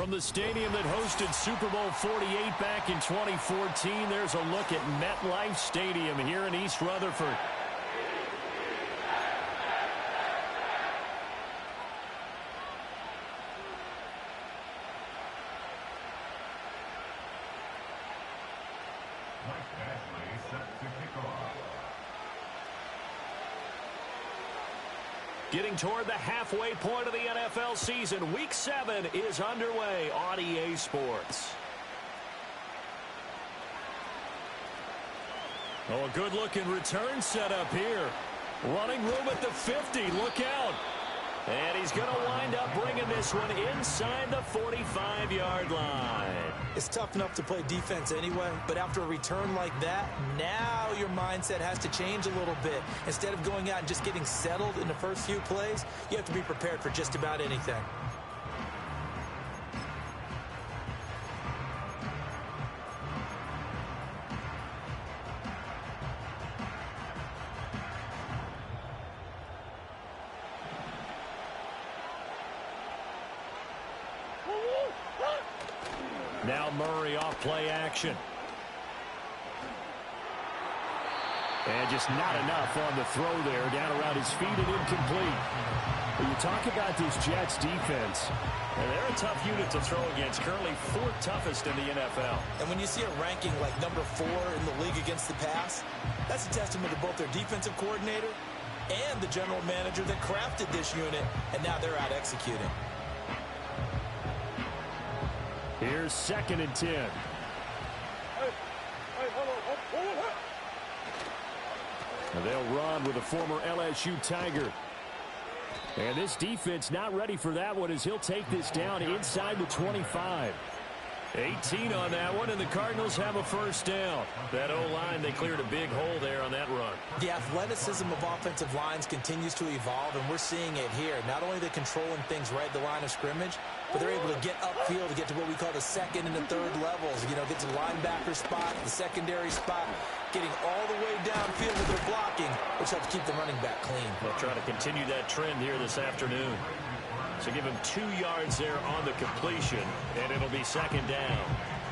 From the stadium that hosted Super Bowl 48 back in 2014, there's a look at MetLife Stadium here in East Rutherford. Getting toward the halfway point of the NFL season, Week 7 is underway on EA Sports. Oh, a good-looking return setup here. Running room at the 50. Look out. And he's going to wind up bringing this one inside the 45-yard line. It's tough enough to play defense anyway, but after a return like that, now your mindset has to change a little bit. Instead of going out and just getting settled in the first few plays, you have to be prepared for just about anything. Now Murray off play action. And just not enough on the throw there. Down around his feet and incomplete. When you talk about this Jets defense, and they're a tough unit to throw against. Currently fourth toughest in the NFL. And when you see a ranking like number 4 in the league against the pass, that's a testament to both their defensive coordinator and the general manager that crafted this unit, and now they're out executing. Here's 2nd and 10. And they'll run with a former LSU Tiger. And this defense not ready for that one as he'll take this down inside the 25. 18 on that one, and the Cardinals have a first down. That O-line, they cleared a big hole there on that run. The athleticism of offensive lines continues to evolve, and we're seeing it here. Not only are they controlling things right at the line of scrimmage, but they're able to get upfield to get to what we call the second and the third levels. You know, get to the linebacker spot, the secondary spot, getting all the way downfield with their blocking, which helps keep the running back clean. They'll try to continue that trend here this afternoon. So give him 2 yards there on the completion, and it'll be 2nd down.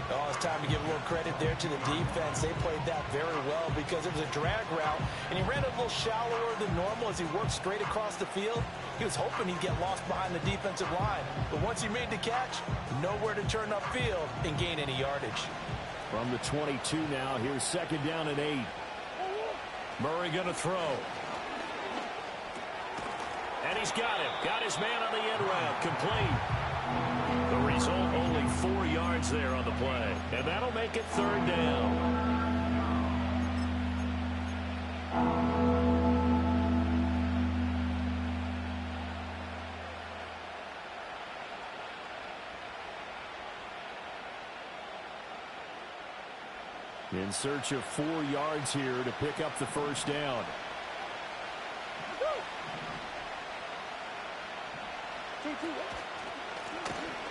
Oh, it's time to give a little credit there to the defense. They played that very well because it was a drag route, and he ran a little shallower than normal as he worked straight across the field. He was hoping he'd get lost behind the defensive line, but once he made the catch, nowhere to turn upfield and gain any yardage. From the 22 now, here's 2nd down and 8. Murray going to throw. And he's got him. Got his man on the end route. Complete. The result, only 4 yards there on the play. And that'll make it 3rd down. In search of 4 yards here to pick up the first down.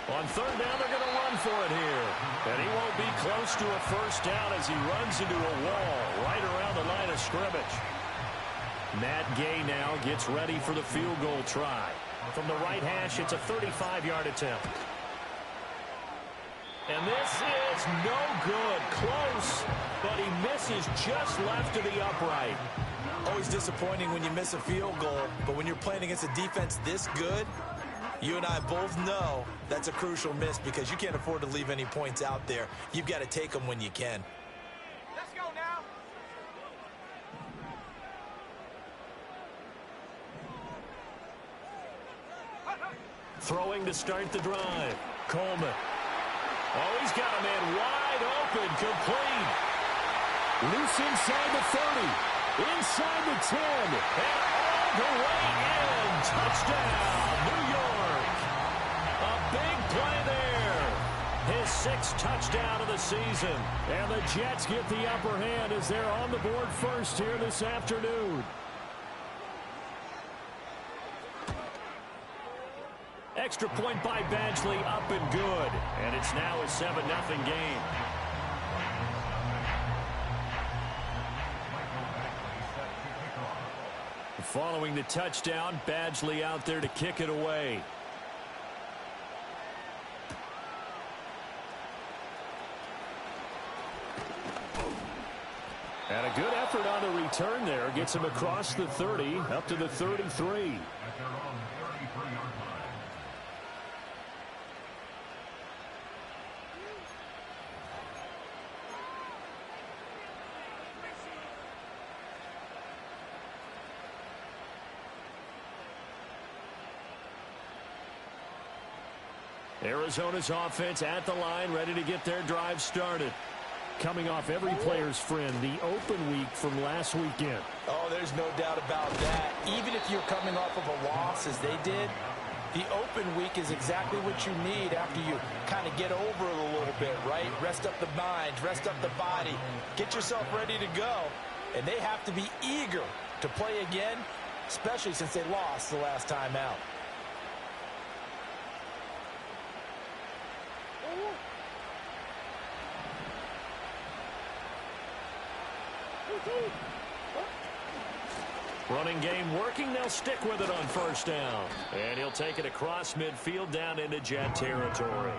On 3rd down, they're going to run for it here. And he won't be close to a first down as he runs into a wall right around the line of scrimmage. Matt Gay now gets ready for the field goal try. From the right hash, it's a 35-yard attempt. And this is no good. Close, but he misses just left of the upright. Always disappointing when you miss a field goal, but when you're playing against a defense this good, you and I both know that's a crucial miss because you can't afford to leave any points out there. You've got to take them when you can. Let's go now. Throwing to start the drive. Coleman. Oh, he's got a man wide open. Complete. Loose inside the 30. Inside the 10. And all the way in. Touchdown, New York. A big play there. His 6th touchdown of the season. And the Jets get the upper hand as they're on the board first here this afternoon. Extra point by Badgley, up and good. And it's now a 7-0 game. Following the touchdown, Badgley out there to kick it away. And a good effort on the return there. Gets him across the 30, up to the 33. Arizona's offense at the line, ready to get their drive started. Coming off every player's friend, the open week from last weekend. Oh, there's no doubt about that. Even if you're coming off of a loss as they did, the open week is exactly what you need after you kind of get over it a little bit, right? Rest up the mind, rest up the body, get yourself ready to go. And they have to be eager to play again, especially since they lost the last time out. Running game working. They'll stick with it on first down. And he'll take it across midfield down into Jet territory.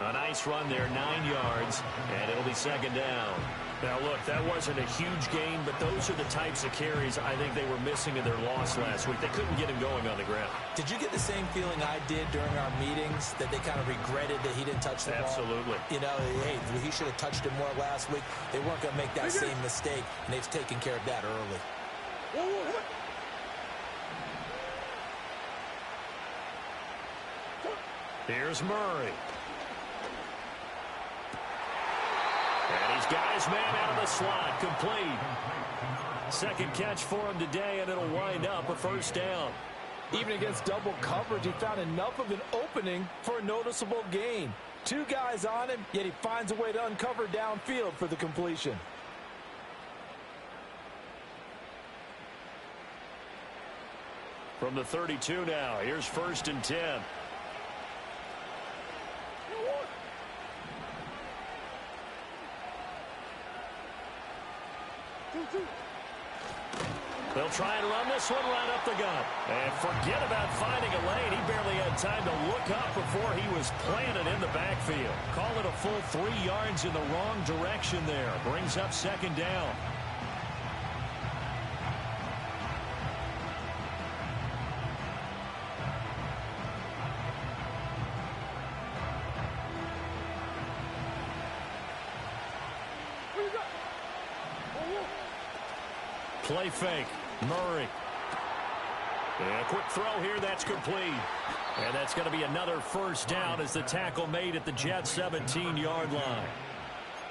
A nice run there, 9 yards, and it'll be second down. Now, look, that wasn't a huge gain, but those are the types of carries I think they were missing in their loss last week. They couldn't get him going on the ground. Did you get the same feeling I did during our meetings, that they kind of regretted that he didn't touch the ball? Absolutely. You know, hey, he should have touched it more last week. They weren't going to make that same mistake, and they've taken care of that early. Here's Murray. And he's got his man out of the slot, complete. Second catch for him today, and it'll wind up a first down. Even against double coverage, he found enough of an opening for a noticeable gain. 2 guys on him, yet he finds a way to uncover downfield for the completion. From the 32 now, here's first and 10. They'll try and run this one right up the gut. And forget about finding a lane. He barely had time to look up before he was planted in the backfield. Call it a full 3 yards in the wrong direction there. Brings up second down. Play fake. Murray. And a quick throw here. That's complete. And that's going to be another first down as the tackle made at the Jets' 17-yard line.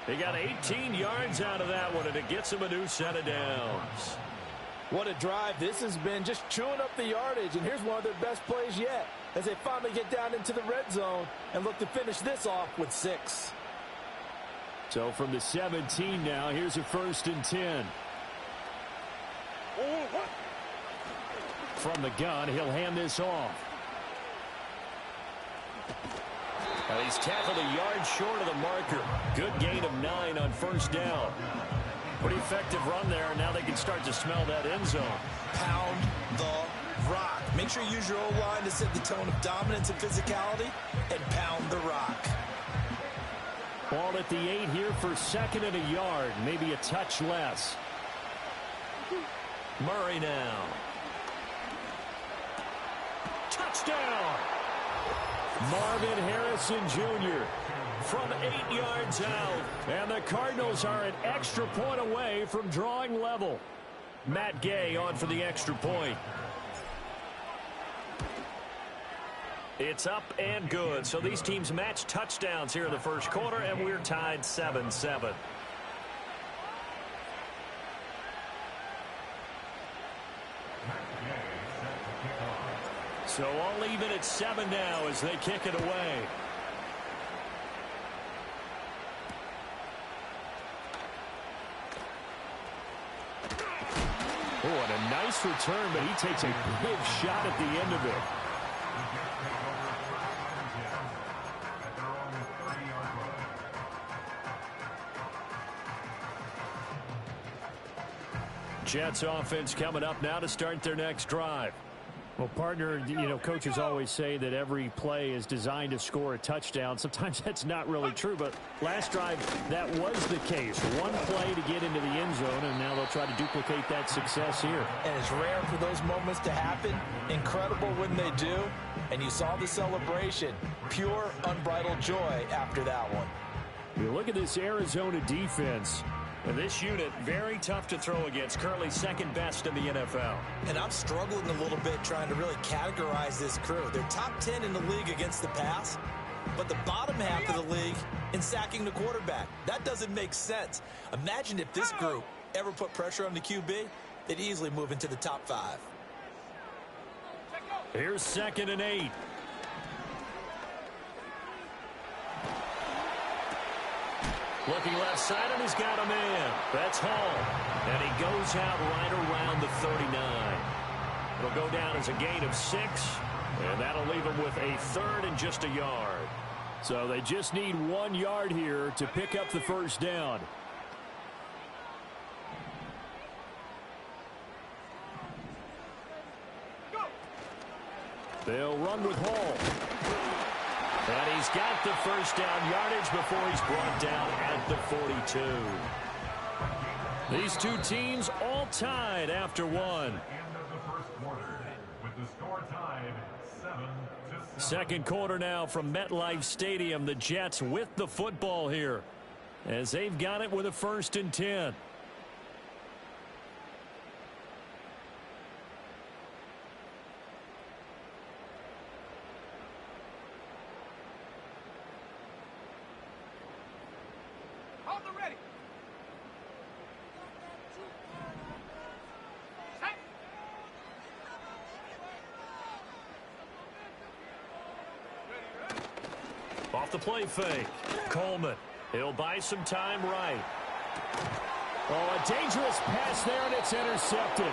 They got 18 yards out of that one, and it gets them a new set of downs. What a drive. This has been just chewing up the yardage, and here's one of their best plays yet as they finally get down into the red zone and look to finish this off with 6. So from the 17 now, here's a first and 10. From the gun, he'll hand this off. Now he's tackled a yard short of the marker. Good gain of 9 on first down. Pretty effective run there. Now they can start to smell that end zone. Pound the rock. Make sure you use your O-line to set the tone of dominance and physicality, and pound the rock. Ball at the 8 here for second and a yard. Maybe a touch less. Murray now. Touchdown! Marvin Harrison Jr. from 8 yards out. And the Cardinals are an extra point away from drawing level. Matt Gay on for the extra point. It's up and good. So these teams match touchdowns here in the first quarter, and we're tied 7-7. So all even at 7 now as they kick it away. Oh, and a nice return, but he takes a big shot at the end of it. Jets offense coming up now to start their next drive. Well, partner, coaches always say that every play is designed to score a touchdown. Sometimes that's not really true, but last drive, that was the case. One play to get into the end zone, and now they'll try to duplicate that success here. And it's rare for those moments to happen. Incredible when they do. And you saw the celebration. Pure, unbridled joy after that one. You look at this Arizona defense. And this unit, very tough to throw against. Currently second best in the NFL. And I'm struggling a little bit trying to really categorize this crew. They're top 10 in the league against the pass, but the bottom half of the league in sacking the quarterback. That doesn't make sense. Imagine if this group ever put pressure on the QB, they'd easily move into the top 5. Here's 2nd and 8. Looking left side, and he's got a man. That's Hall. And he goes out right around the 39. It'll go down as a gain of 6, and that'll leave him with a 3rd and just a yard. So they just need 1 yard here to pick up the first down. They'll run with Hall. And he's got the first down yardage before he's brought down at the 42. These two teams all tied after one. End of the first quarter with the score tied 7-7. Second quarter now from MetLife Stadium. The Jets with the football here as they've got it with a 1st and 10. Off the play fake. Coleman. He'll buy some time right. Oh, a dangerous pass there, and it's intercepted.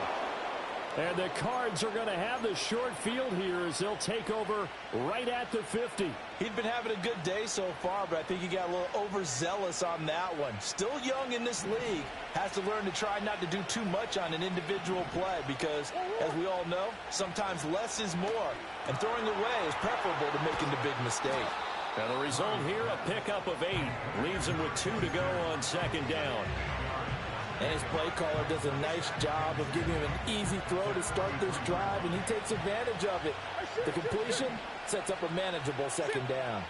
And the Cards are going to have the short field here as they'll take over right at the 50. He'd been having a good day so far, but I think he got a little overzealous on that one. Still young in this league. Has to learn to try not to do too much on an individual play because, as we all know, sometimes less is more. And throwing away is preferable to making the big mistake. And the result here, a pickup of 8. Leaves him with 2 to go on 2nd down. And his play caller does a nice job of giving him an easy throw to start this drive, and he takes advantage of it. The completion sets up a manageable 2nd down.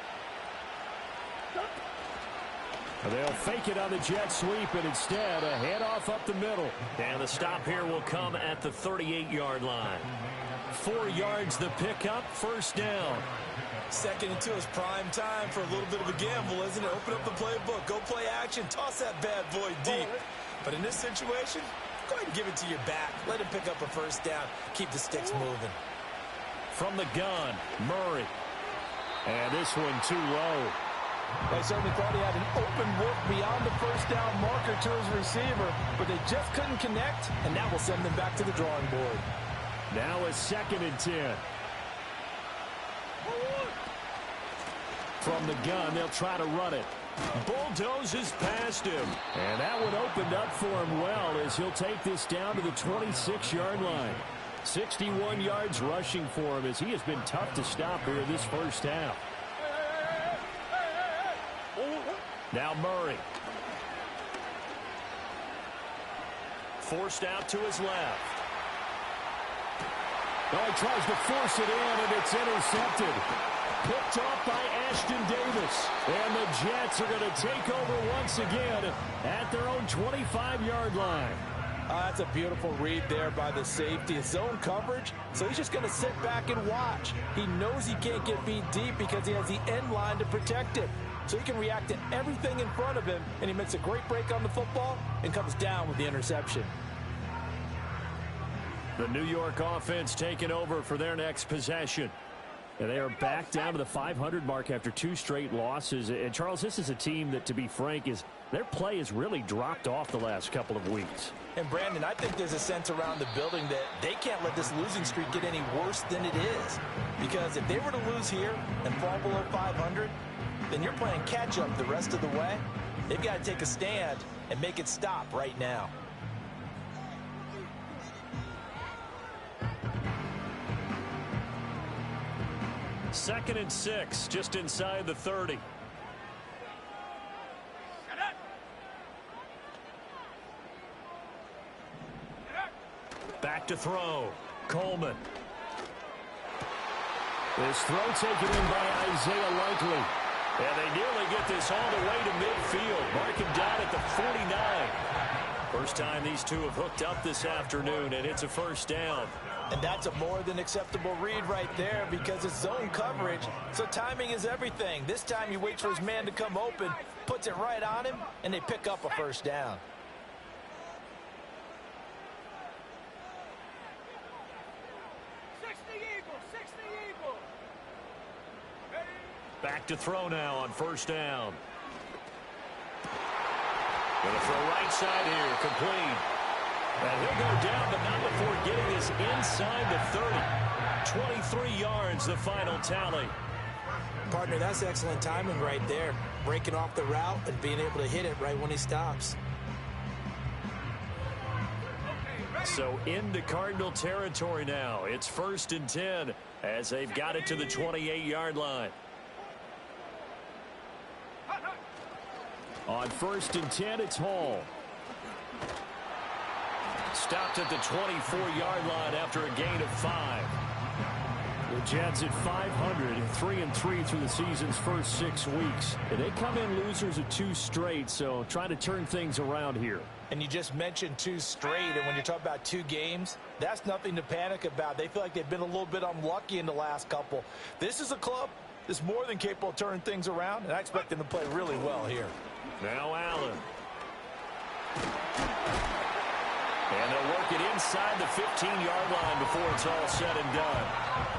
They'll fake it on the jet sweep, and instead a handoff up the middle. And the stop here will come at the 38-yard line. 4 yards the pickup, 1st down. 2nd and 2 is prime time for a little bit of a gamble, isn't it? Open up the playbook, go play action, toss that bad boy deep. But in this situation, go ahead and give it to your back. Let him pick up a 1st down. Keep the sticks moving. From the gun, Murray. And this one too low. They certainly thought he had an open look beyond the 1st down marker to his receiver, but they just couldn't connect, and that will send them back to the drawing board. Now a 2nd and 10. From the gun, they'll try to run it. Bulldozes past him. And that one opened up for him well as he'll take this down to the 26-yard line. 61 yards rushing for him as he has been tough to stop here in this first half. Now Murray. Forced out to his left. Oh, he tries to force it in, and it's intercepted. Picked off by Ashton Davis. And the Jets are going to take over once again at their own 25-yard line. That's a beautiful read there by the safety. His zone coverage, so he's just going to sit back and watch. He knows he can't get beat deep because he has the end line to protect him. So he can react to everything in front of him, and he makes a great break on the football and comes down with the interception. The New York offense taking over for their next possession. And they are back down to the 500 mark after 2 straight losses. And, Charles, this is a team that, to be frank, their play has really dropped off the last couple of weeks. And, Brandon, I think there's a sense around the building that they can't let this losing streak get any worse than it is. Because if they were to lose here and fall below 500, then you're playing catch-up the rest of the way. They've got to take a stand and make it stop right now. 2nd and 6, just inside the 30. Back to throw. Coleman. This throw taken in by Isaiah Likely. And they nearly get this all the way to midfield. Mark him down at the 49. First time these two have hooked up this afternoon, and it's a first down. And that's a more than acceptable read right there because it's zone coverage, so timing is everything. This time he waits for his man to come open, puts it right on him, and they pick up a first down. Back to throw now on first down. Going to throw right side here, complete. And he'll go down, but not before getting this inside the 30. 23 yards, the final tally. Partner, that's excellent timing right there. Breaking off the route and being able to hit it right when he stops. So into Cardinal territory now. It's 1st and 10 as they've got it to the 28-yard line. On 1st and 10, it's Hall. Stopped at the 24-yard line after a gain of 5. The Jets at 500 and 3-3 through the season's first 6 weeks. And they come in losers of 2 straight, so trying to turn things around here. And you just mentioned 2 straight, and when you're talking about 2 games, that's nothing to panic about. They feel like they've been a little bit unlucky in the last couple. This is a club that's more than capable of turning things around, and I expect them to play really well here. Now Allen. And they'll work it inside the 15-yard line before it's all said and done.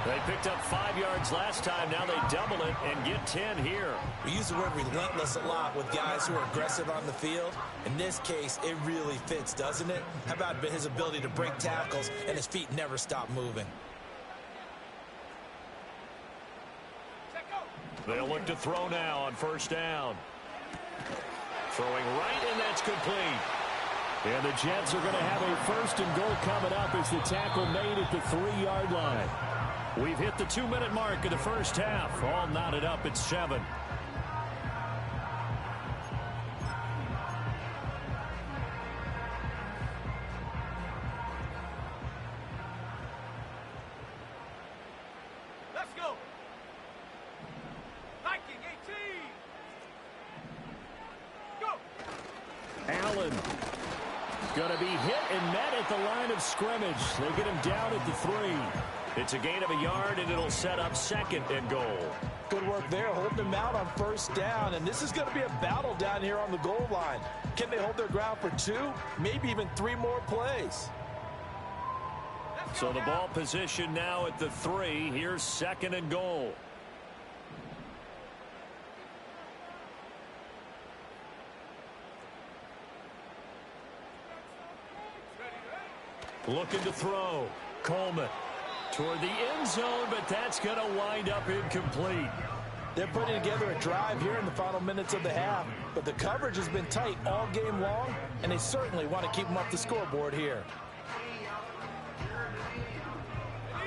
They picked up 5 yards last time. Now they double it and get 10 here. We use the word relentless a lot with guys who are aggressive on the field. In this case, it really fits, doesn't it? How about his ability to break tackles and his feet never stop moving? They'll look to throw now on first down. Throwing right, and that's complete. And the Jets are going to have a 1st and goal coming up as the tackle made at the 3-yard line. We've hit the 2-minute mark of the first half. All knotted up at 7. Let's go. Viking 18. Go. Allen going to be hit and met at the line of scrimmage. They get him down at the 3. It's a gain of a yard, and it'll set up 2nd and goal. Good work there, holding them out on first down. And this is going to be a battle down here on the goal line. Can they hold their ground for 2, maybe even 3 more plays? So the ball position now at the 3. Here's 2nd and goal. Looking to throw. Coleman toward the end zone, but that's going to wind up incomplete. They're putting together a drive here in the final minutes of the half, but the coverage has been tight all game long, and they certainly want to keep them off the scoreboard here.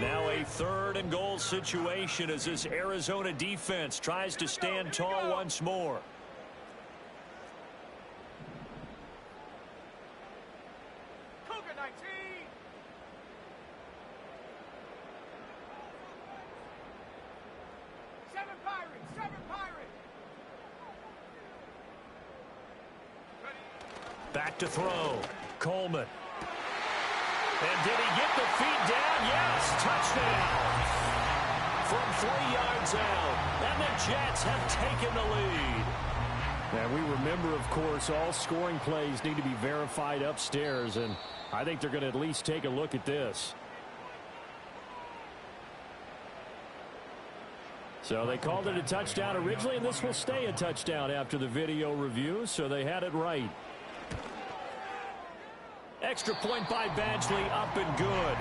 Now a 3rd and goal situation as this Arizona defense tries to stand tall once more. Cougar 19. Seven Pirates. Back to throw. Coleman. And did he get the feet down? Yes, touchdown. From 3 yards out. And the Jets have taken the lead. And we remember, of course, all scoring plays need to be verified upstairs. And I think they're going to at least take a look at this. So they called it a touchdown originally, and this will stay a touchdown after the video review, so they had it right. Extra point by Badgley, up and good.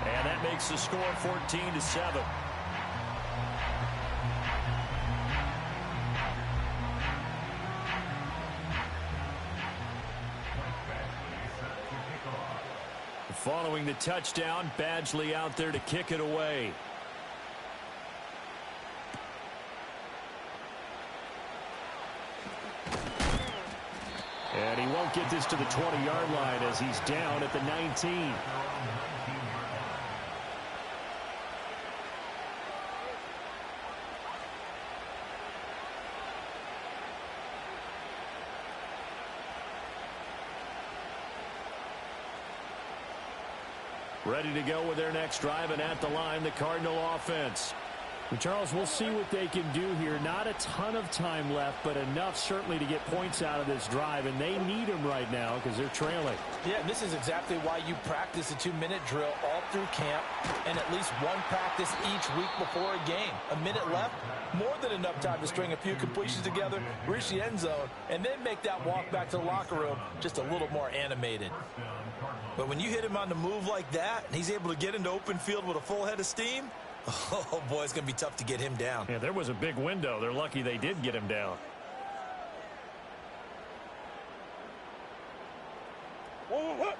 And that makes the score 14-7. Following the touchdown, Badgley out there to kick it away. And he won't get this to the 20-yard line as he's down at the 19. Ready to go with their next drive, and at the line, the Cardinal offense. And Charles, we'll see what they can do here. Not a ton of time left, but enough certainly to get points out of this drive, and they need them right now because they're trailing. Yeah, this is exactly why you practice a 2-minute drill all through camp and at least one practice each week before a game. A minute left, more than enough time to string a few completions together, reach the end zone, and then make that walk back to the locker room just a little more animated. But when you hit him on the move like that, and he's able to get into open field with a full head of steam, oh, boy, it's going to be tough to get him down. Yeah, there was a big window. They're lucky they did get him down.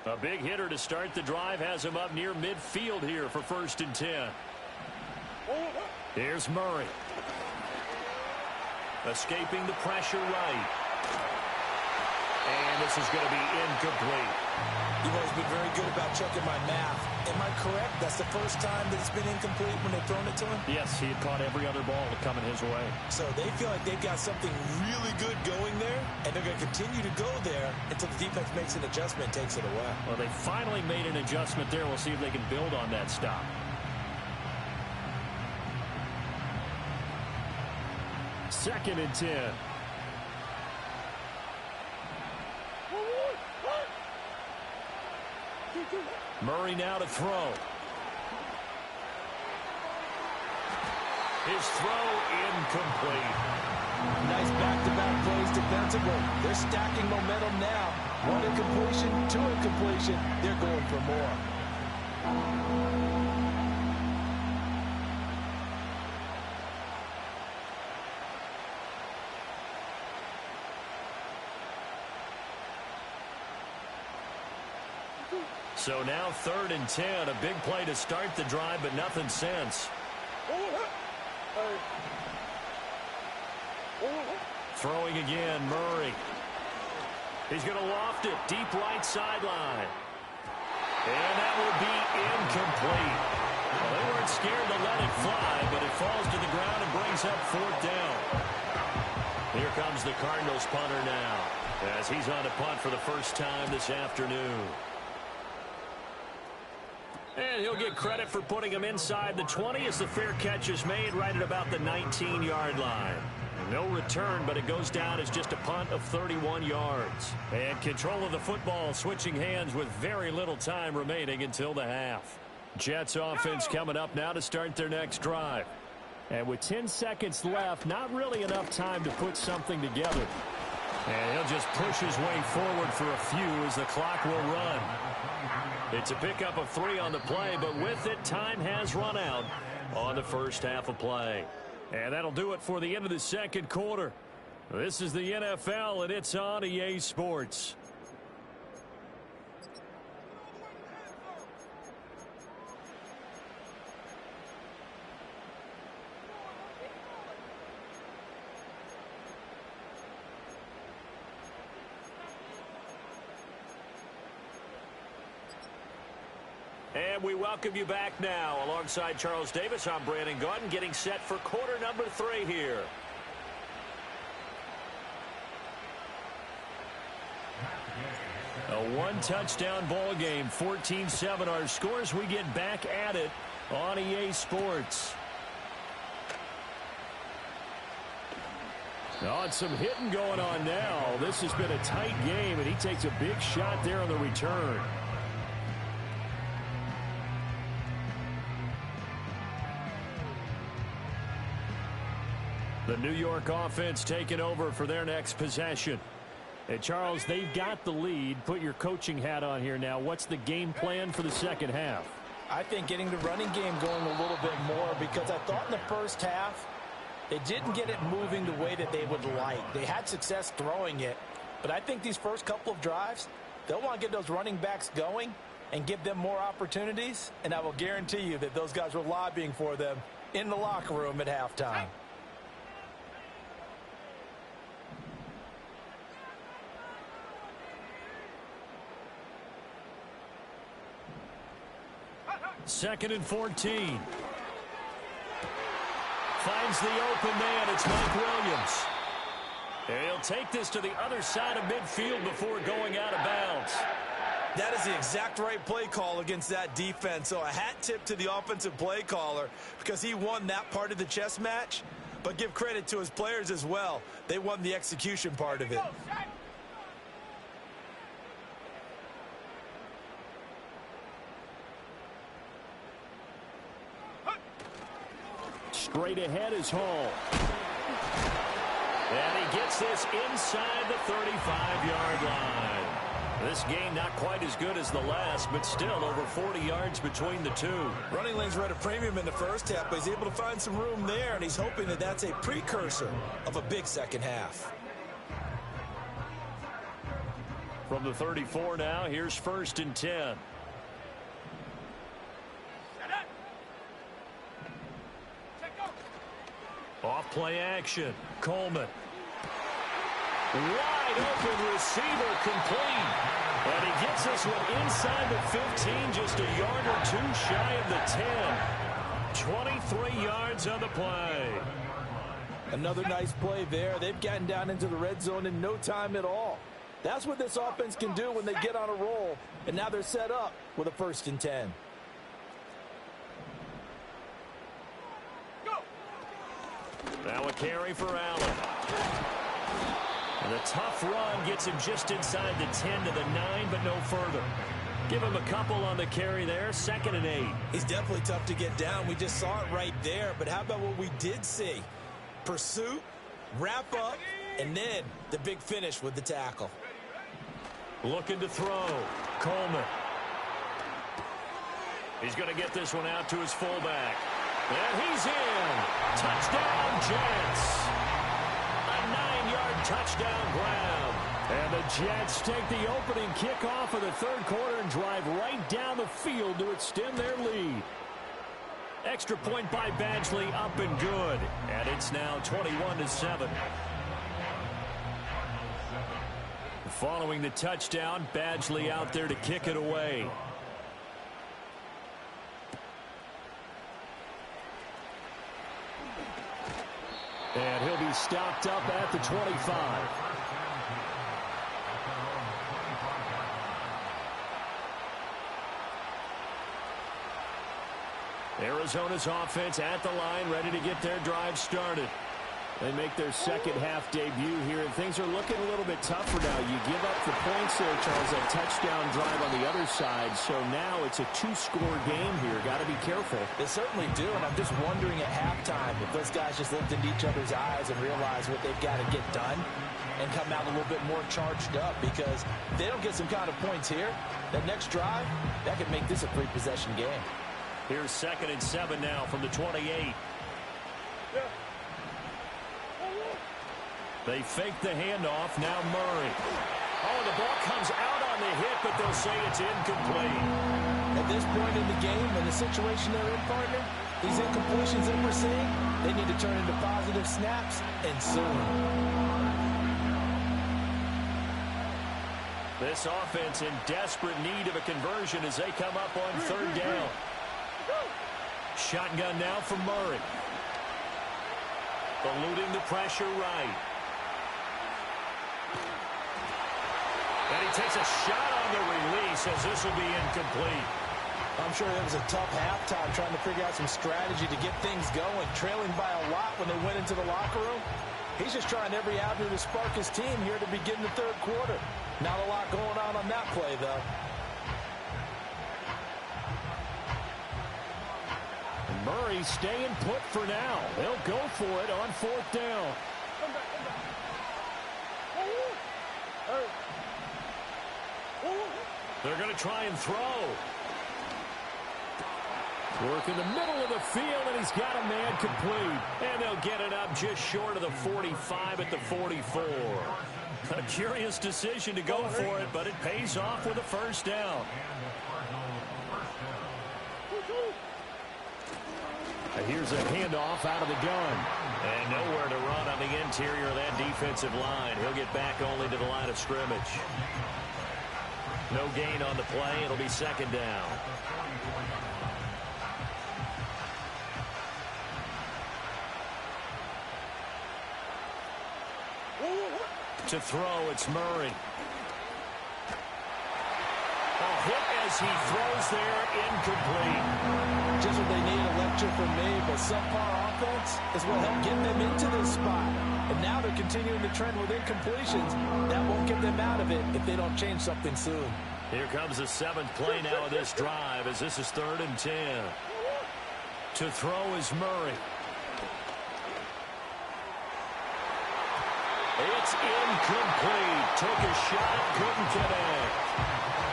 A big hitter to start the drive has him up near midfield here for 1st and 10. Here's Murray. Escaping the pressure right. And this is going to be incomplete. You've always been very good about checking my math. Am I correct? That's the first time that it's been incomplete when they've thrown it to him? Yes, he had caught every other ball coming his way. So they feel like they've got something really good going there, and they're going to continue to go there until the defense makes an adjustment and takes it away. Well, they finally made an adjustment there. We'll see if they can build on that stop. Second and 10. Murray now to throw. His throw incomplete. Nice back-to-back plays defensively. They're stacking momentum now. One incompletion, two incompletion. They're going for more. So now 3rd and 10. A big play to start the drive, but nothing since. Throwing again, Murray. He's going to loft it deep right sideline. And that will be incomplete. Well, they weren't scared to let it fly, but it falls to the ground and brings up 4th down. Here comes the Cardinals punter now, as he's on a punt for the first time this afternoon. And he'll get credit for putting him inside the 20 as the fair catch is made right at about the 19-yard line. No return, but it goes down as just a punt of 31 yards. And control of the football switching hands with very little time remaining until the half. Jets offense coming up now to start their next drive. And with 10 seconds left, not really enough time to put something together. And he'll just push his way forward for a few as the clock will run. It's a pickup of 3 on the play, but with it, time has run out on the first half of play. And that'll do it for the end of the second quarter. This is the NFL, and it's on EA Sports. And we welcome you back now. Alongside Charles Davis, I'm Brandon Gaudin, getting set for quarter number 3 here. A one-touchdown ball game, 14-7 our scores. We get back at it on EA Sports. Oh, and some hitting going on now. This has been a tight game, and he takes a big shot there on the return. The New York offense taking over for their next possession. And Charles, they've got the lead. Put your coaching hat on here now. What's the game plan for the second half? I think getting the running game going a little bit more, because I thought in the first half they didn't get it moving the way that they would like. They had success throwing it, but I think these first couple of drives, they'll want to get those running backs going and give them more opportunities, and I will guarantee you that those guys were lobbying for them in the locker room at halftime. 2nd and 14. Finds the open man. It's Mike Williams. He'll take this to the other side of midfield before going out of bounds. That is the exact right play call against that defense. So a hat tip to the offensive play caller because he won that part of the chess match. But give credit to his players as well. They won the execution part of it. Straight ahead is Hall. And he gets this inside the 35-yard line. This game not quite as good as the last, but still over 40 yards between the two. Running lanes were at a premium in the first half, but he's able to find some room there, and he's hoping that that's a precursor of a big second half. From the 34 now, here's 1st and 10. Off play action. Coleman. Wide open receiver complete. And he gets this one inside the 15, just a yard or two shy of the 10. 23 yards on the play. Another nice play there. They've gotten down into the red zone in no time at all. That's what this offense can do when they get on a roll. And now they're set up with a 1st and 10. Now a carry for Allen. And the tough run gets him just inside the 10 to the 9, but no further. Give him a couple on the carry there. 2nd and 8. He's definitely tough to get down. We just saw it right there. But how about what we did see? Pursuit, wrap up, and then the big finish with the tackle. Looking to throw. Coleman. He's going to get this one out to his fullback. And he's in. Touchdown, Jets. A 9-yard touchdown grab. And the Jets take the opening kickoff of the 3rd quarter and drive right down the field to extend their lead. Extra point by Badgley, up and good. And it's now 21-7. Following the touchdown, Badgley out there to kick it away. And he'll be stopped up at the 25. Arizona's offense at the line, ready to get their drive started. They make their second half debut here, and things are looking a little bit tougher now. You give up the points there, Charles, that touchdown drive on the other side. So now it's a 2-score game here. Got to be careful. They certainly do, and I'm just wondering at halftime if those guys just looked into each other's eyes and realize what they've got to get done and come out a little bit more charged up, because if they don't get some kind of points here, that next drive, that could make this a 3-possession game. Here's 2nd and 7 now from the 28. They fake the handoff. Now Murray. Oh, the ball comes out on the hit, but they'll say it's incomplete. At this point in the game, in the situation they're in, partner, these incompletions that we're seeing, they need to turn into positive snaps, and soon. This offense in desperate need of a conversion as they come up on 3rd down. Shotgun now for Murray. Eluding the pressure right. And he takes a shot on the release as this will be incomplete. I'm sure it was a tough halftime trying to figure out some strategy to get things going, trailing by a lot when they went into the locker room. He's just trying every avenue to spark his team here to begin the 3rd quarter. Not a lot going on that play, though. Murray staying put for now. They'll go for it on 4th down. They're going to try and throw. Work in the middle of the field, and he's got a man complete. And they'll get it up just short of the 45 at the 44. A curious decision to go for it, but it pays off with a 1st down. Here's a handoff out of the gun. And nowhere to run on the interior of that defensive line. He'll get back only to the line of scrimmage. No gain on the play. It'll be 2nd down. To throw, it's Murray. Hit as he throws there, incomplete. Just what they need, a lecture from me, but subpar offense is what helped get them into this spot. And now they're continuing the trend with incompletions. That won't get them out of it if they don't change something soon. Here comes the seventh play now of this drive as this is 3rd and 10. To throw is Murray. It's incomplete. Took a shot, couldn't connect.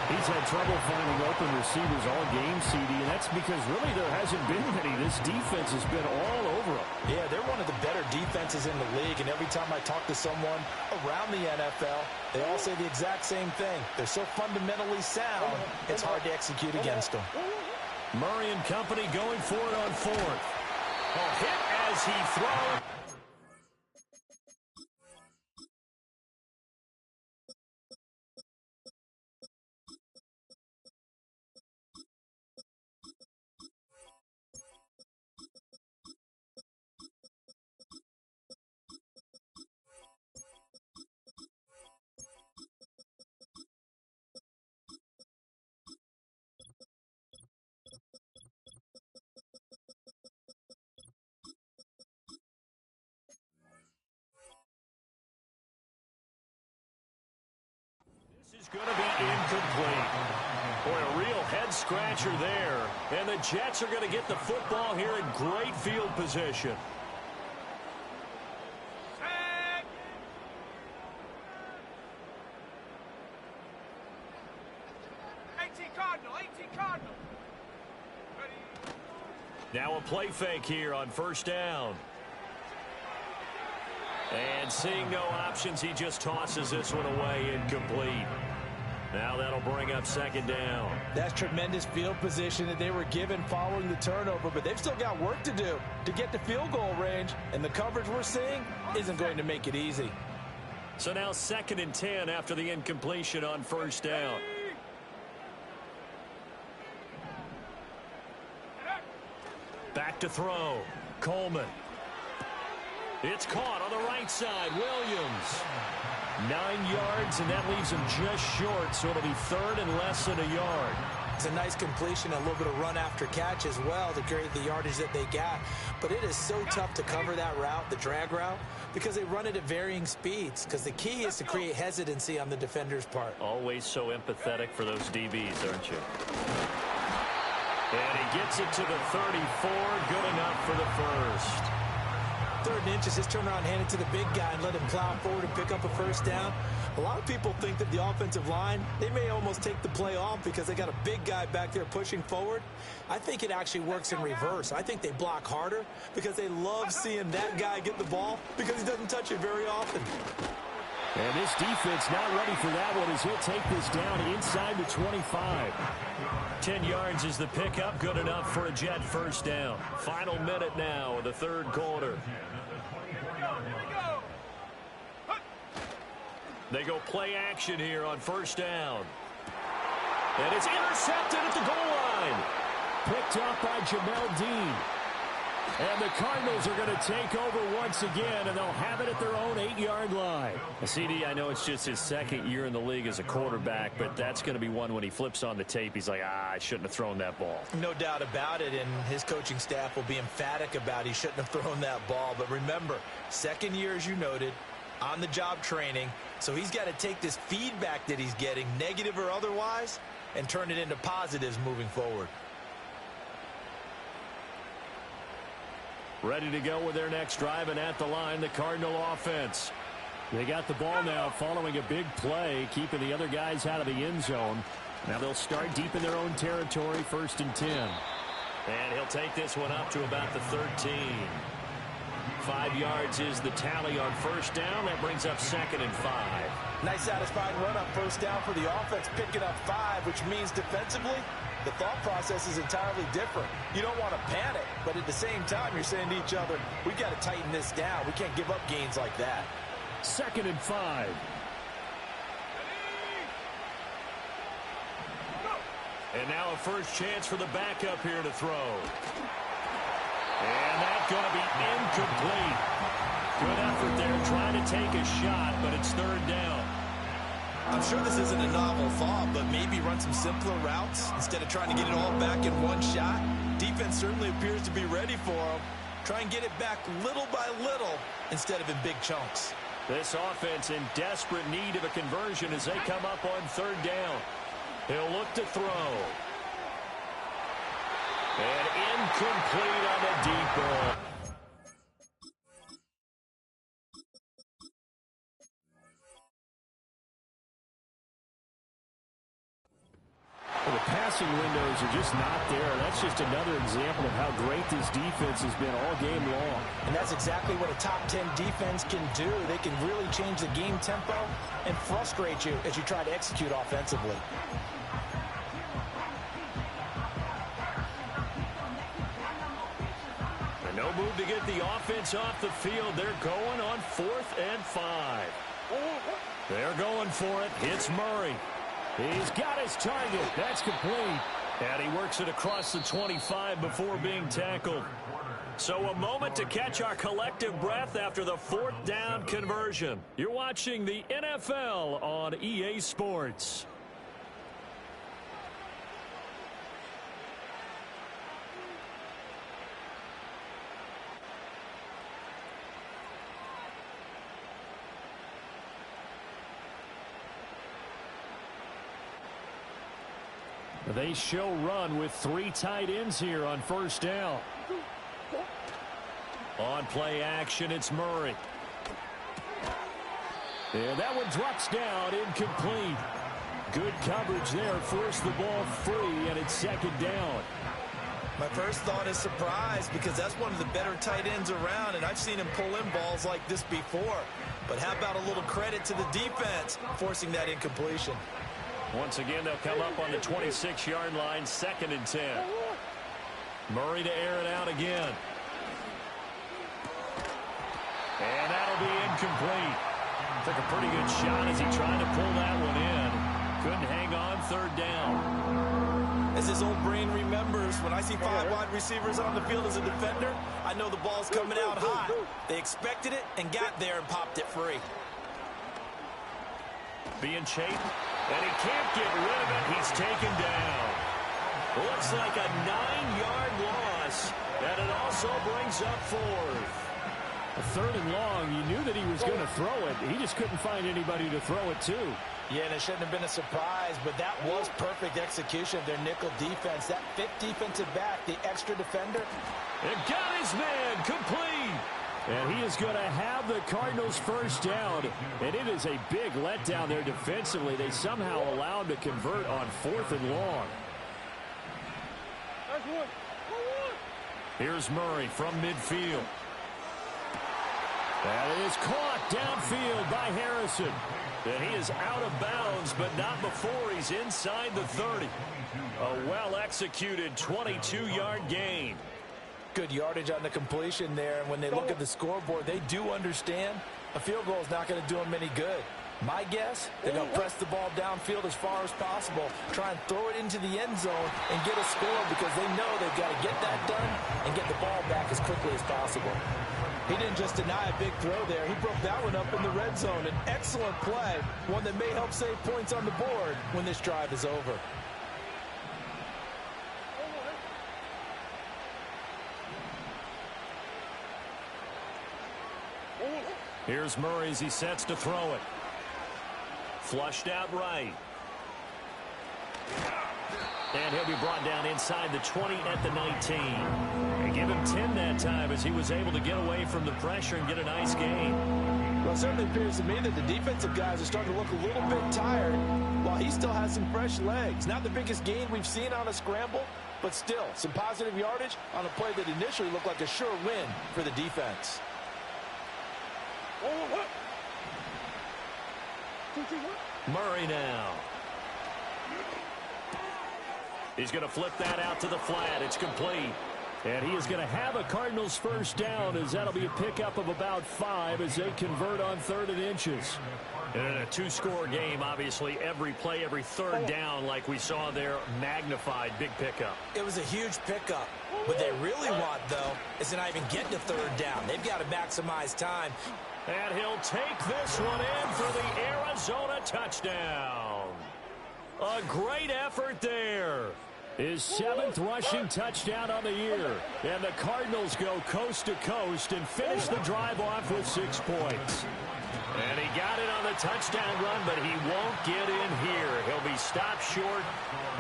He's had trouble finding open receivers all game, CD, and that's because really there hasn't been many. This defense has been all over them. Yeah, they're one of the better defenses in the league, and every time I talk to someone around the NFL, they all say the exact same thing. They're so fundamentally sound, it's hard to execute against them. Murray and company going for it on 4th. Hit as he throws. Is going to be incomplete. Boy, a real head-scratcher there. And the Jets are going to get the football here in great field position. Set. 18 Cardinal, 18 Cardinal. Ready. Now a play fake here on 1st down. And seeing no options, he just tosses this one away, incomplete. Now that'll bring up 2nd down. That's tremendous field position that they were given following the turnover, but they've still got work to do to get to field goal range, and the coverage we're seeing isn't going to make it easy. So now 2nd and 10 after the incompletion on 1st down. Back to throw. Coleman. It's caught on the right side. Williams. 9 yards, and that leaves him just short, so it'll be 3rd and less than a yard. It's a nice completion, a little bit of run after catch as well to create the yardage that they got. But it is so tough to cover that route, the drag route, because they run it at varying speeds. Because the key is to create hesitancy on the defender's part. Always so empathetic for those DBs, aren't you? And he gets it to the 34. Good enough for the first. 3rd and inches, just turn around, hand it to the big guy and let him plow forward and pick up a 1st down. A lot of people think that the offensive line, they may almost take the play off because they got a big guy back there pushing forward. I think it actually works in reverse. I think they block harder because they love seeing that guy get the ball because he doesn't touch it very often. And this defense not ready for that one as he'll take this down inside the 25. 10 yards is the pickup. Good enough for a Jet 1st down. Final minute now of the 3rd quarter. They go play action here on 1st down. And it's intercepted at the goal line. Picked up by Jamel Dean. And the Cardinals are going to take over once again, and they'll have it at their own 8-yard line. CD, I know it's just his 2nd year in the league as a quarterback, but that's going to be one when he flips on the tape. He's like, I shouldn't have thrown that ball. No doubt about it, and his coaching staff will be emphatic about he shouldn't have thrown that ball. But remember, 2nd year, as you noted, on-the-job training. So he's got to take this feedback that he's getting, negative or otherwise, and turn it into positives moving forward. Ready to go with their next drive, and at the line, the Cardinal offense. They got the ball now following a big play, keeping the other guys out of the end zone. Now they'll start deep in their own territory, 1st and 10. And he'll take this one up to about the 13. 5 yards is the tally on 1st down. That brings up 2nd and 5. Nice satisfying run up 1st down for the offense, picking up 5, which means defensively, the thought process is entirely different. You don't want to panic, but at the same time, you're saying to each other, we've got to tighten this down. We can't give up gains like that. 2nd and 5. And now a first chance for the backup here to throw. And that's going to be incomplete. Good effort there trying to take a shot, but it's third down. I'm sure this isn't a novel thought, but maybe run some simpler routes instead of trying to get it all back in one shot. Defense certainly appears to be ready for him. Try and get it back little by little instead of in big chunks. This offense in desperate need of a conversion as they come up on third down. He'll look to throw. And incomplete on the deep ball. Well, the passing windows are just not there. That's just another example of how great this defense has been all game long. And that's exactly what a top 10 defense can do. They can really change the game tempo and frustrate you as you try to execute offensively. And no move to get the offense off the field. They're going on 4th and 5. They're going for it. It's Murray. He's got his target. That's complete. And he works it across the 25 before being tackled. So a moment to catch our collective breath after the 4th down conversion. You're watching the NFL on EA Sports. They show run with 3 tight ends here on first down. On play action, it's Murray. And that one drops down, incomplete. Good coverage there, forced the ball free, and it's 2nd down. My first thought is surprise because that's one of the better tight ends around, and I've seen him pull in balls like this before. But how about a little credit to the defense forcing that incompletion? Once again, they'll come up on the 26-yard line, 2nd and 10. Murray to air it out again. And that'll be incomplete. Took a pretty good shot as he tried to pull that one in. Couldn't hang on, 3rd down. As his old brain remembers, when I see 5 wide receivers on the field as a defender, I know the ball's coming out hot. They expected it and got there and popped it free. Being chased, and he can't get rid of it. He's taken down. Looks like a 9-yard loss, and it also brings up 4th. A 3rd and long, you knew that he was going to throw it. He just couldn't find anybody to throw it to. Yeah, and it shouldn't have been a surprise, but that was perfect execution of their nickel defense. That 5th defensive back, the extra defender. And got his man complete. And he is going to have the Cardinals first down. And it is a big letdown there defensively. They somehow allowed to convert on 4th and long. Here's Murray from midfield. That is caught downfield by Harrison. And he is out of bounds, but not before he's inside the 30. A well-executed 22-yard gain. Good yardage on the completion there. And when they look at the scoreboard, they do understand a field goal is not going to do them any good. My guess, they're going to press the ball downfield as far as possible, try and throw it into the end zone and get a score because they know they've got to get that done and get the ball back as quickly as possible. He didn't just deny a big throw there. He broke that one up in the red zone. An excellent play, one that may help save points on the board when this drive is over. Here's Murray as he sets to throw it. Flushed out right. And he'll be brought down inside the 20 at the 19. And give him 10 that time as he was able to get away from the pressure and get a nice gain. Well, it certainly appears to me that the defensive guys are starting to look a little bit tired while he still has some fresh legs. Not the biggest gain we've seen on a scramble, but still some positive yardage on a play that initially looked like a sure win for the defense. Murray now. He's going to flip that out to the flat. It's complete. And he is going to have a Cardinals first down as that'll be a pickup of about 5 as they convert on 3rd and inches. And in a two-score game, obviously, every play, every third down, like we saw there, magnified, big pickup. It was a huge pickup. What they really want, though, is to not even get to third down. They've got to maximize time. And he'll take this one in for the Arizona touchdown. A great effort there. His 7th rushing touchdown on the year. And the Cardinals go coast to coast and finish the drive off with 6 points. And he got it on the touchdown run, but he won't get in here. He'll be stopped short,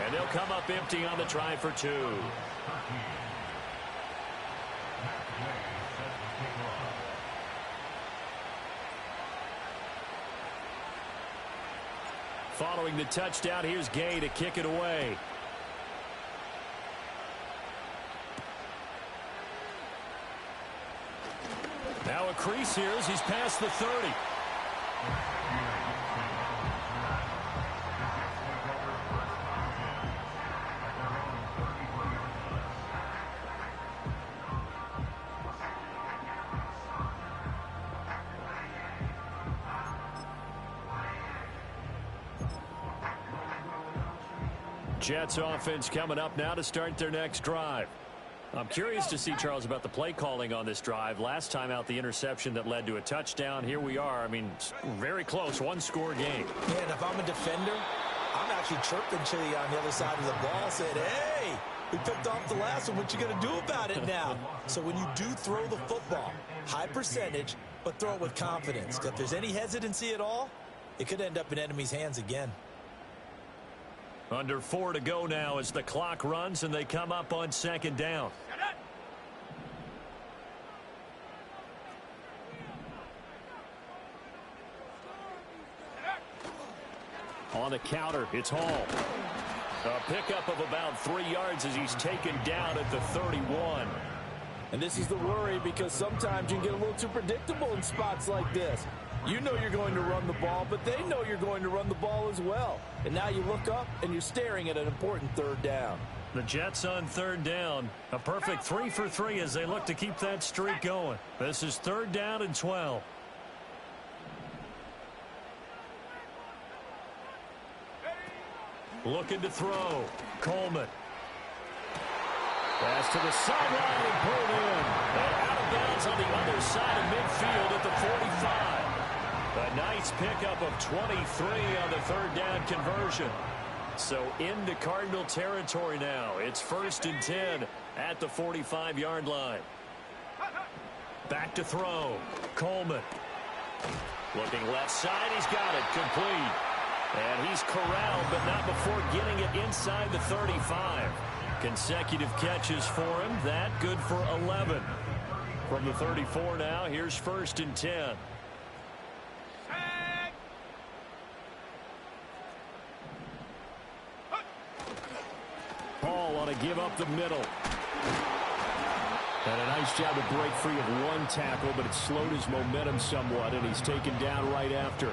and they'll come up empty on the try for 2. Following the touchdown, here's Gay to kick it away. Now a crease here as he's past the 30. Jets offense coming up now to start their next drive. I'm curious to see, Charles, about the play calling on this drive. Last time out, the interception that led to a touchdown. Here we are. I mean, very close, one-score game. Yeah, and if I'm a defender, I'm actually chirping Chili on the other side of the ball, saying, hey, we picked off the last one. What you going to do about it now? So when you do throw the football, high percentage, but throw it with confidence. If there's any hesitancy at all, it could end up in enemy's hands again. Under 4 to go now as the clock runs and they come up on 2nd down. On the counter, it's Hall. A pickup of about 3 yards as he's taken down at the 31. And this is the worry because sometimes you can get a little too predictable in spots like this. You know you're going to run the ball, but they know you're going to run the ball as well. And now you look up and you're staring at an important 3rd down. The Jets on 3rd down. A perfect 3 for 3 as they look to keep that streak going. This is 3rd down and 12. Looking to throw. Coleman. Pass to the sideline and pulled in. And out of bounds on the other side of midfield at the 45. A nice pickup of 23 on the 3rd down conversion. So into Cardinal territory now. It's 1st and 10 at the 45-yard line. Back to throw. Coleman. Looking left side. He's got it. Complete. And he's corralled, but not before getting it inside the 35. Consecutive catches for him. That good for 11. From the 34 now, here's 1st and 10. Paul on a give up the middle. And a nice job to break free of one tackle, but it slowed his momentum somewhat, and he's taken down right after.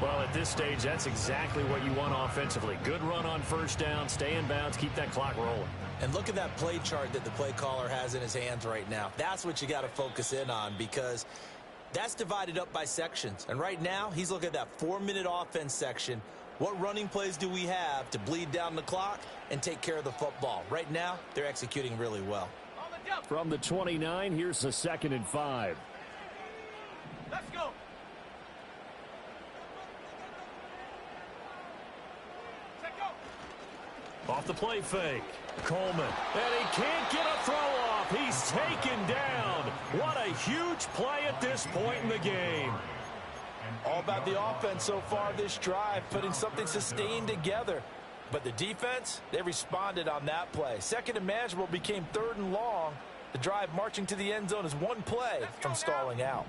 Well, at this stage, that's exactly what you want offensively. Good run on 1st down, stay in bounds, keep that clock rolling. And look at that play chart that the play caller has in his hands right now. That's what you got to focus in on because that's divided up by sections. And right now, he's looking at that 4-minute offense section. What running plays do we have to bleed down the clock and take care of the football? Right now, they're executing really well. From the 29, here's the 2nd and 5. Let's go. Off the play fake. Coleman. And he can't get a throw off. He's taken down. What a huge play at this point in the game. All about the offense so far this drive, putting something sustained together. But the defense, they responded on that play. 2nd and manageable became 3rd and long. The drive marching to the end zone is one play from stalling out.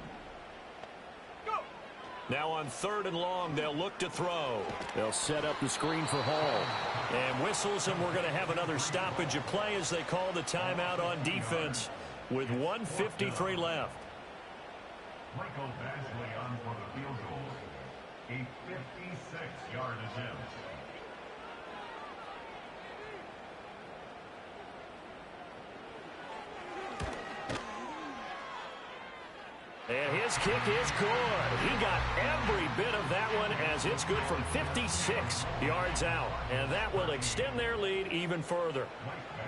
Now on 3rd and long, they'll look to throw. They'll set up the screen for Hall. And whistles, and we're going to have another stoppage of play as they call the timeout on defense with 1:53 left. Michael Badgley on for the field goal. A 56-yard attempt. And his kick is good. He got every bit of that one as it's good from 56 yards out. And that will extend their lead even further.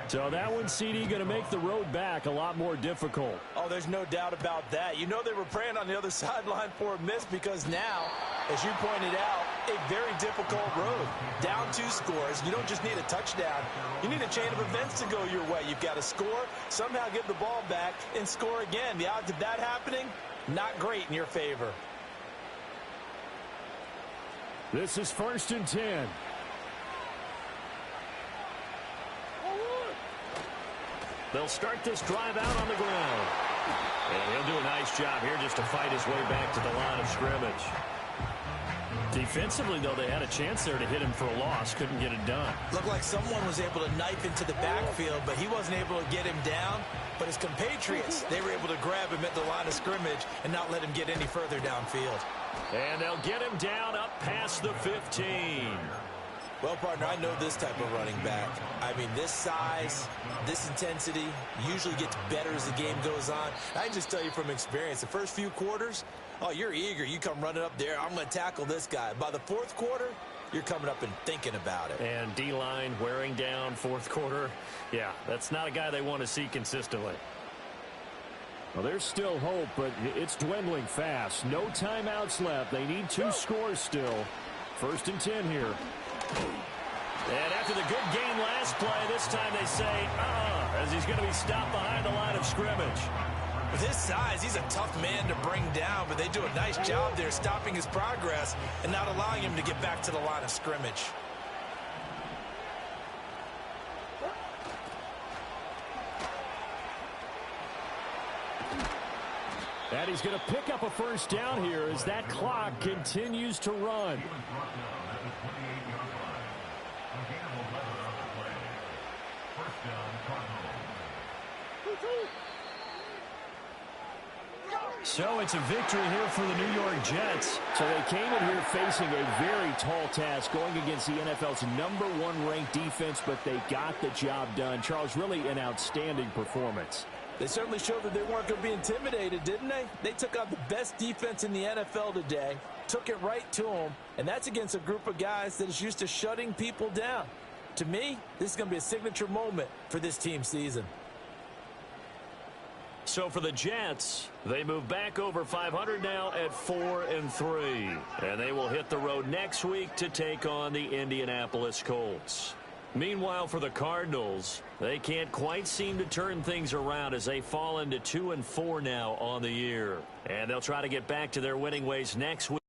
So that one, CD, going to make the road back a lot more difficult. Oh, there's no doubt about that. You know they were praying on the other sideline for a miss because now, as you pointed out, a very difficult road. Down 2 scores. You don't just need a touchdown. You need a chain of events to go your way. You've got to score, somehow get the ball back, and score again. The odds of that happening, not great in your favor. This is 1st and 10. They'll start this drive out on the ground. And he'll do a nice job here just to fight his way back to the line of scrimmage. Defensively, though, they had a chance there to hit him for a loss. Couldn't get it done. Looked like someone was able to knife into the backfield, but he wasn't able to get him down. But his compatriots, they were able to grab him at the line of scrimmage and not let him get any further downfield. And they'll get him down up past the 15. Well, partner, I know this type of running back. I mean, this size, this intensity usually gets better as the game goes on. I can just tell you from experience, the first few quarters, oh, you're eager. You come running up there, I'm going to tackle this guy. By the 4th quarter, you're coming up and thinking about it. And D-line wearing down 4th quarter. Yeah, that's not a guy they want to see consistently. Well, there's still hope, but it's dwindling fast. No timeouts left. They need 2 scores still. 1st and 10 here. And after the good game last play, this time they say, as he's going to be stopped behind the line of scrimmage. With his size, he's a tough man to bring down, but they do a nice job there stopping his progress and not allowing him to get back to the line of scrimmage. And he's going to pick up a 1st down here as that clock continues to run. So it's a victory here for the New York Jets. So they came in here facing a very tall task going against the NFL's #1 ranked defense, but they got the job done. Charles, really an outstanding performance. They certainly showed that they weren't going to be intimidated, didn't they? They took out the best defense in the NFL today, took it right to them, and that's against a group of guys that is used to shutting people down. To me, this is going to be a signature moment for this team season. So for the Jets, they move back over 500 now at 4-3. And they will hit the road next week to take on the Indianapolis Colts. Meanwhile, for the Cardinals, they can't quite seem to turn things around as they fall into 2-4 now on the year. And they'll try to get back to their winning ways next week.